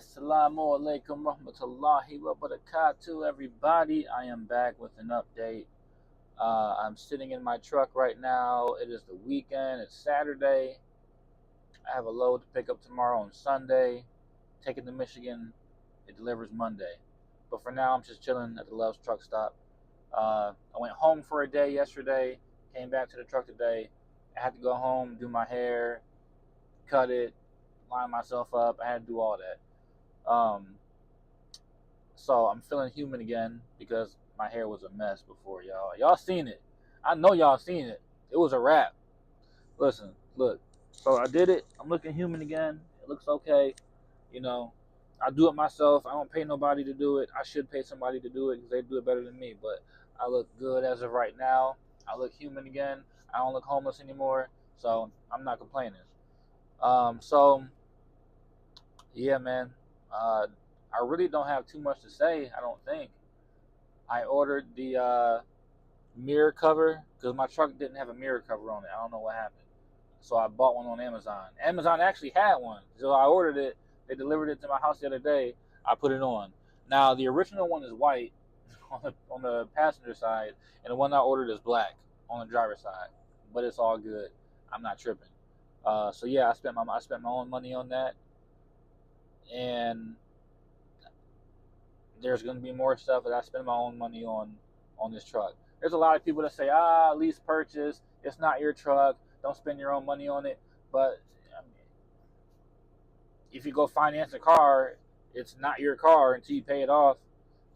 Assalamu alaikum rahmatullahi wa barakatuh, everybody. I am back with an update. I'm sitting in my truck right now. It is the weekend. It's Saturday. I have a load to pick up tomorrow on Sunday. Take it to Michigan. It delivers Monday. But for now, I'm just chilling at the Love's truck stop. I went home for a day yesterday. Came back to the truck today. I had to go home, do my hair, cut it, line myself up. I had to do all that. So I'm feeling human again because my hair was a mess before, y'all. Y'all seen it. I know y'all seen it. It was a wrap. Listen, look. So I did it. I'm looking human again. It looks okay. You know, I do it myself. I don't pay nobody to do it. I should pay somebody to do it because they do it better than me. But I look good as of right now. I look human again. I don't look homeless anymore. So I'm not complaining. So yeah, man. I really don't have too much to say. I don't think. I ordered the mirror cover because my truck didn't have a mirror cover on it. I don't know what happened. So I bought one on Amazon. Amazon actually had one, so I ordered it. They delivered it to my house the other day. I put it on. Now the original one is white on the passenger side, and the one I ordered is black on the driver's side. But it's all good. I'm not tripping. So yeah, I spent my own money on that, and there's going to be more stuff that I spend my own money on this truck. There's a lot of people that say, lease purchase, it's not your truck, don't spend your own money on it. But I mean, if you go finance a car, it's not your car until you pay it off.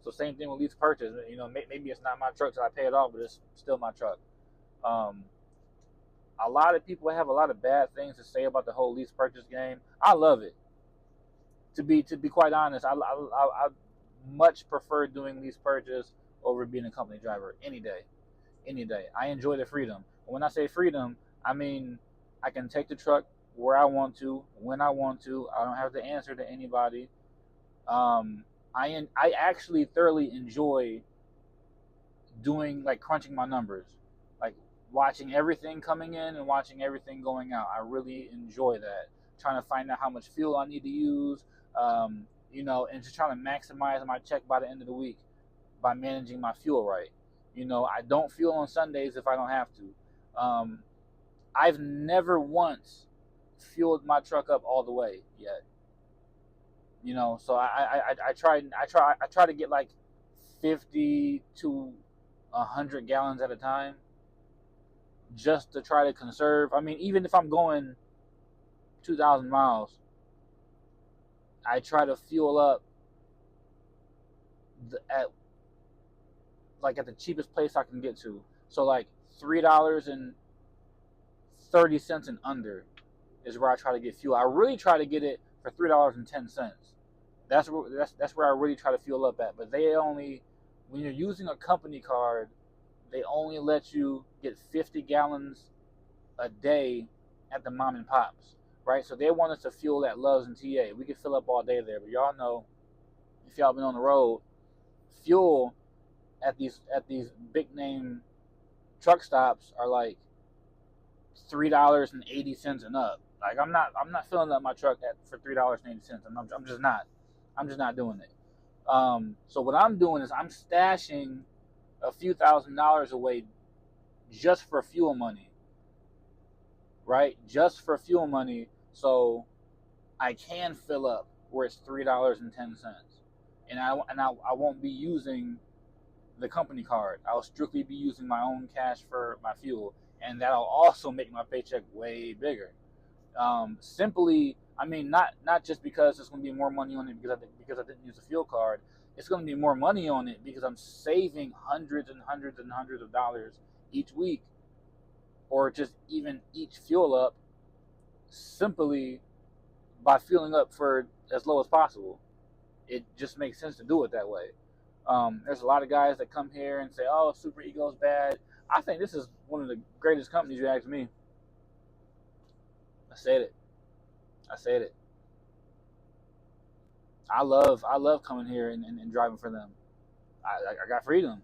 So same thing with lease purchase. You know, maybe it's not my truck till I pay it off, but it's still my truck. Um, a lot of people have a lot of bad things to say about the whole lease purchase game. I love it. To be quite honest, I much prefer doing lease purchase over being a company driver any day. Any day. I enjoy the freedom. When I say freedom, I mean I can take the truck where I want to, when I want to. I don't have to answer to anybody. I actually thoroughly enjoy doing, like, crunching my numbers, like watching everything coming in and watching everything going out. I really enjoy that. Trying to find out how much fuel I need to use, and just trying to maximize my check by the end of the week by managing my fuel right. I don't fuel on Sundays if I don't have to. I've never once fueled my truck up all the way yet. So I try to get like 50 to 100 gallons at a time, just to try to conserve. I mean, even if I'm going 2,000 miles, I try to fuel up at the cheapest place I can get to. So like $3.30 and under is where I try to get fuel. I really try to get it for $3.10. That's where I really try to fuel up at. But when you're using a company card, they only let you get 50 gallons a day at the mom and pops, right? So they want us to fuel at Love's and TA. We can fill up all day there, but y'all know, if y'all been on the road, fuel at these big name truck stops are like $3.80 and up. Like I'm not filling up my truck for $3.80. I'm just not. I'm just not doing it. So what I'm doing is I'm stashing a few $1,000s away just for fuel money, right? Just for fuel money, so I can fill up where it's $3.10, and I won't be using the company card. I'll strictly be using my own cash for my fuel, and that'll also make my paycheck way bigger. Simply, I mean, not just because there's going to be more money on it because I didn't use a fuel card. It's going to be more money on it because I'm saving hundreds and hundreds and hundreds of dollars each week, or just even each fuel up, simply by fueling up for as low as possible. It just makes sense to do it that way. There's a lot of guys that come here and say, "Oh, Superego's bad." I think this is one of the greatest companies. You ask me. I said it. I said it. I love coming here and driving for them. I got freedom,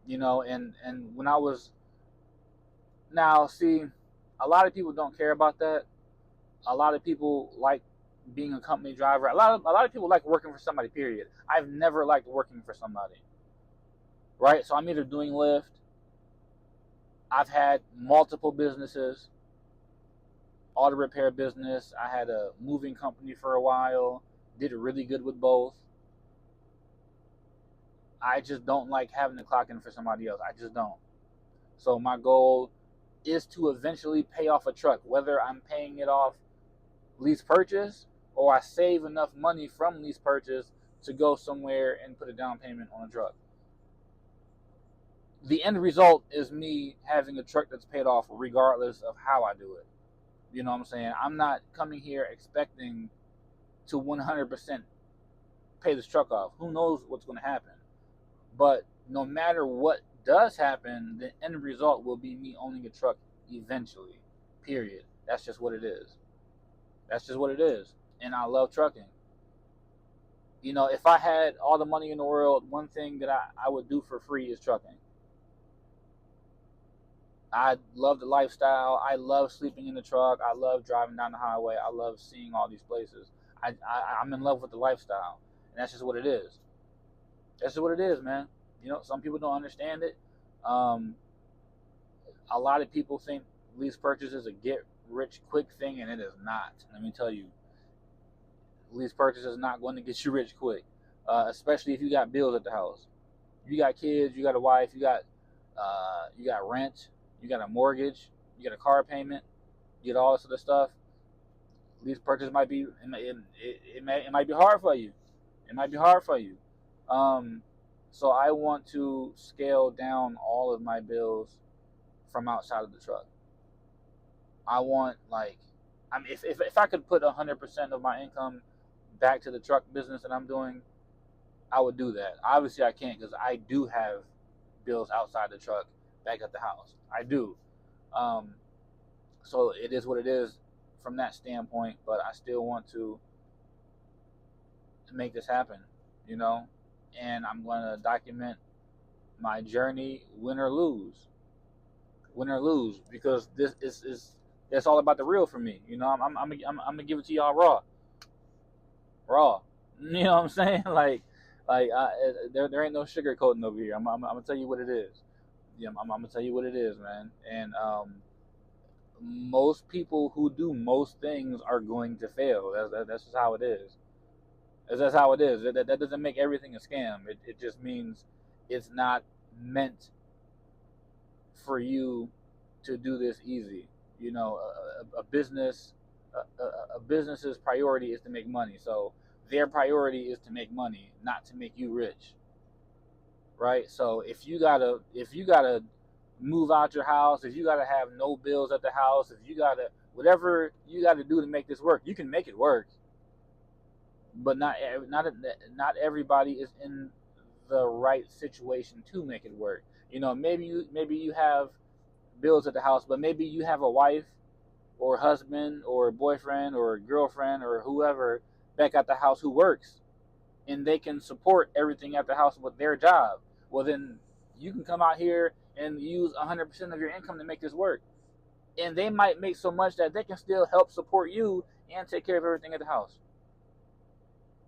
and when I was, now see, a lot of people don't care about that. A lot of people like being a company driver. A lot of people like working for somebody. Period. I've never liked working for somebody. Right. So I'm either doing Lyft. I've had multiple businesses. Auto repair business. I had a moving company for a while. Did really good with both. I just don't like having to clock in for somebody else. I just don't. So my goal is to eventually pay off a truck, whether I'm paying it off lease purchase or I save enough money from lease purchase to go somewhere and put a down payment on a truck. The end result is me having a truck that's paid off regardless of how I do it. You know what I'm saying? I'm not coming here expecting to 100% pay this truck off. Who knows what's going to happen? But no matter what does happen, the end result will be me owning a truck eventually. Period. That's just what it is. That's just what it is. And I love trucking. You know, if I had all the money in the world, one thing that I would do for free is trucking. I love the lifestyle. I love sleeping in the truck. I love driving down the highway. I love seeing all these places. I'm in love with the lifestyle. And that's just what it is. That's just what it is, man. You know, some people don't understand it. A lot of people think lease purchase is a get rich quick thing, and it is not. Let me tell you, lease purchase is not going to get you rich quick, especially if you got bills at the house. You got kids, you got a wife, you got rent, you got a mortgage, you got a car payment, you get all this other stuff. Lease purchase might be it might be hard for you. It might be hard for you. So I want to scale down all of my bills from outside of the truck. I want if I could put 100% of my income back to the truck business that I'm doing, I would do that. Obviously, I can't because I do have bills outside the truck back at the house. I do. So it is what it is from that standpoint. But I still want to make this happen, you know. And I'm going to document my journey, win or lose, because this is that's all about the real for me. You know, I'm gonna give it to y'all raw. You know what I'm saying? There ain't no sugarcoating over here. I'm gonna tell you what it is. Yeah, I'm gonna tell you what it is, man. And most people who do most things are going to fail. That's just how it is. That's how it is. That doesn't make everything a scam. It just means it's not meant for you to do this easy. You know, a business's priority is to make money. So their priority is to make money, not to make you rich, right? So if you gotta move out your house, if you gotta have no bills at the house, if you gotta whatever you gotta do to make this work, you can make it work. But not everybody is in the right situation to make it work. You know, maybe you have bills at the house, but maybe you have a wife or husband or boyfriend or girlfriend or whoever back at the house who works, and they can support everything at the house with their job. Well, then you can come out here and use 100% of your income to make this work, and they might make so much that they can still help support you and take care of everything at the house.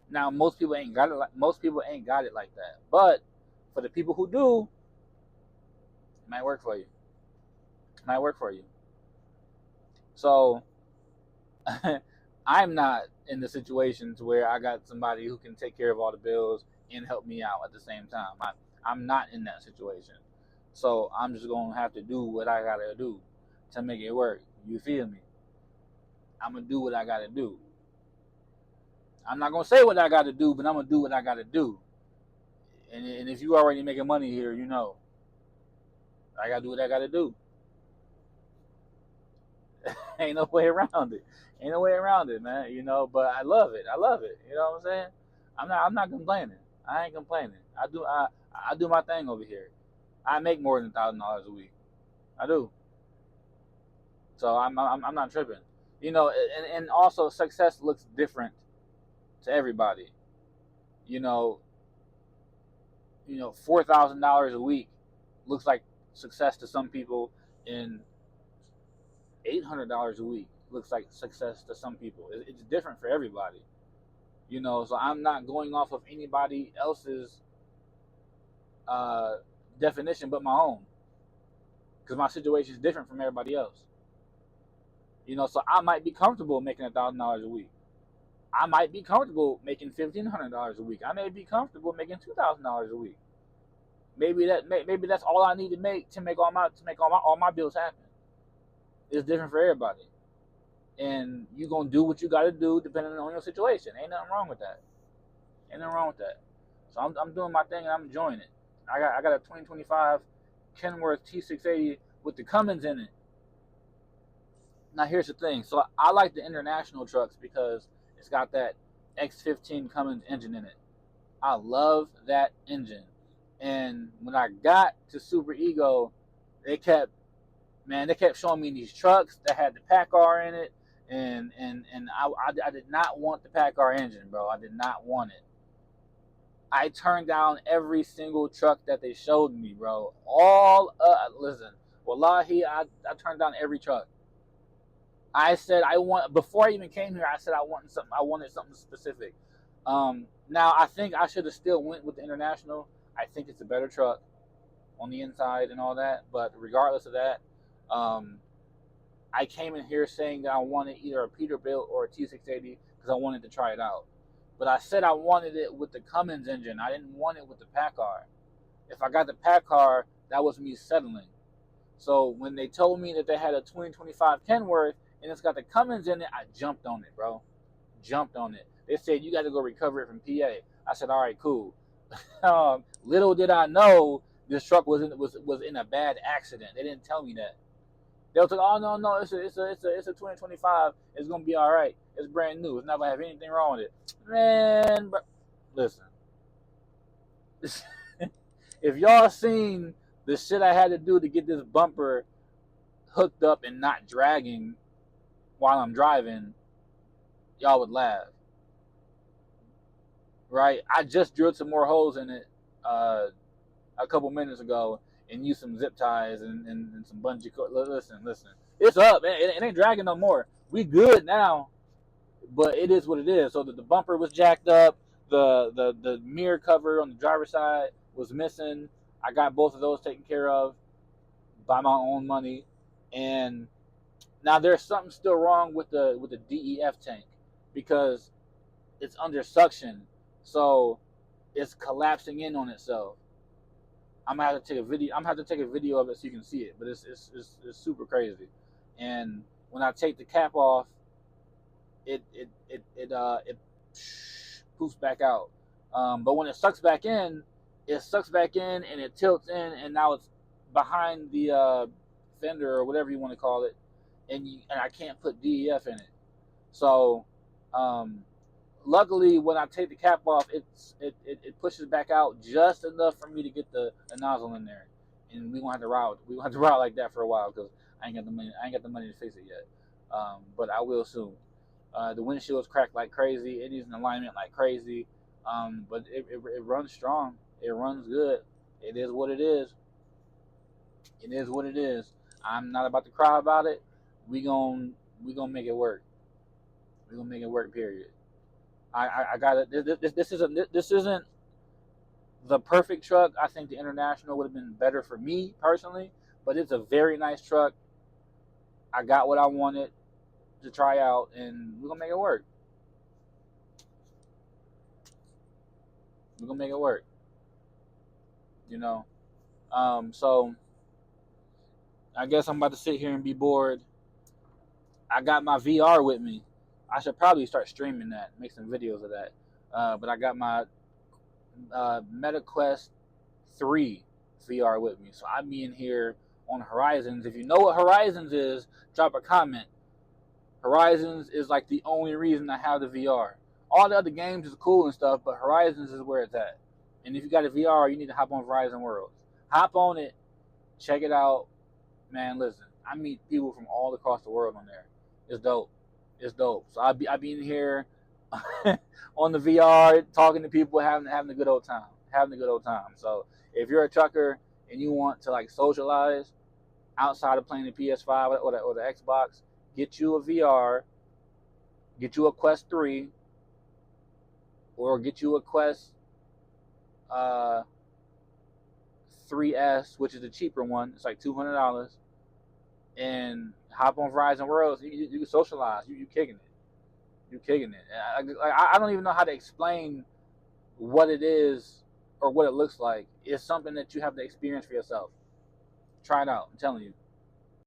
Now, most people ain't got it like that, but for the people who do, it might work for you. It might work for you. So I'm not in the situations where I got somebody who can take care of all the bills and help me out at the same time. I'm not in that situation. So I'm just going to have to do what I got to do to make it work. You feel me? I'm going to do what I got to do. I'm not going to say what I got to do, but I'm going to do what I got to do. And if you already making money here, you know, I got to do what I got to do. Ain't no way around it. Ain't no way around it, man. You know, but I love it. I love it. You know what I'm saying? I'm not complaining. I ain't complaining. I do my thing over here. I make more than $1,000 a week. I do. So I'm not tripping. You know, and also success looks different to everybody. You know, $4,000 a week looks like success to some people, and $800 a week looks like success to some people. It's different for everybody, So I'm not going off of anybody else's uh, definition but my own, because my situation is different from everybody else. So I might be comfortable making $1,000 a week. I might be comfortable making $1,500 a week. I may be comfortable making $2,000 a week. Maybe that's all I need to make all my bills happen. It's different for everybody, and you gonna do what you got to do depending on your situation. Ain't nothing wrong with that. Ain't nothing wrong with that. So I'm doing my thing and I'm enjoying it. I got a 2025 Kenworth T680 with the Cummins in it. Now here's the thing. So I like the international trucks because it's got that X15 Cummins engine in it. I love that engine. And when I got to Superego, they kept showing me these trucks that had the PACCAR in it, and I did not want the PACCAR engine, bro. I did not want it. I turned down every single truck that they showed me, bro. Listen, wallahi, I turned down every truck. I said before I even came here, I said I wanted something specific. Now I think I should have still went with the International. I think it's a better truck on the inside and all that. But regardless of that, I came in here saying that I wanted either a Peterbilt or a T680 because I wanted to try it out. But I said I wanted it with the Cummins engine. I didn't want it with the PACCAR. If I got the PACCAR, that was me settling. So when they told me that they had a 2025 Kenworth and it's got the Cummins in it, I jumped on it, bro. Jumped on it. They said, you got to go recover it from PA. I said, all right, cool. Little did I know this truck was in a bad accident. They didn't tell me that. They was like, oh no, it's a 2025. It's gonna be all right. It's brand new. It's not gonna have anything wrong with it, man. Bro, listen, if y'all seen the shit I had to do to get this bumper hooked up and not dragging while I'm driving, y'all would laugh. Right? I just drilled some more holes in it a couple minutes ago and used some zip ties and some bungee cord. Listen. It's up. It ain't dragging no more. We good now, but it is what it is. So the bumper was jacked up. The mirror cover on the driver's side was missing. I got both of those taken care of by my own money. And now there's something still wrong with the DEF tank because it's under suction. So it's collapsing in on itself. I'm gonna have to take a video of it so you can see it, but it's super crazy. And when I take the cap off, it poofs back out. But when it sucks back in and it tilts in, and now it's behind the fender or whatever you want to call it, and I can't put DEF in it. So luckily, when I take the cap off, it pushes back out just enough for me to get the nozzle in there, and we gonna have to route like that for a while because I ain't got the money to fix it yet. But I will soon. The windshield's cracked like crazy. It is in alignment like crazy. But it runs strong. It runs good. It is what it is. It is what it is. I'm not about to cry about it. We gonna make it work. We gonna make it work. Period. I got it. This isn't the perfect truck. I think the International would have been better for me personally, but it's a very nice truck. I got what I wanted to try out, and we're gonna make it work. We're gonna make it work. So I guess I'm about to sit here and be bored. I got my VR with me. I should probably start streaming that, make some videos of that. But I got my MetaQuest 3 VR with me. So I'm in here on Horizons. If you know what Horizons is, drop a comment. Horizons is like the only reason I have the VR. All the other games is cool and stuff, but Horizons is where it's at. And if you got a VR, you need to hop on Horizon Worlds. Hop on it, check it out. Man, listen, I meet people from all across the world on there. It's dope. It's dope. So I be in here on the VR, talking to people, having a good old time. So if you're a trucker and you want to like socialize outside of playing the PS5 or the Xbox, get you a VR, get you a Quest 3, or get you a Quest uh, 3S, which is the cheaper one. It's like $200, and hop on Verizon Worlds. You can socialize. You kicking it. You kicking it. I don't even know how to explain what it is or what it looks like. It's something that you have to experience for yourself. Try it out. I'm telling you.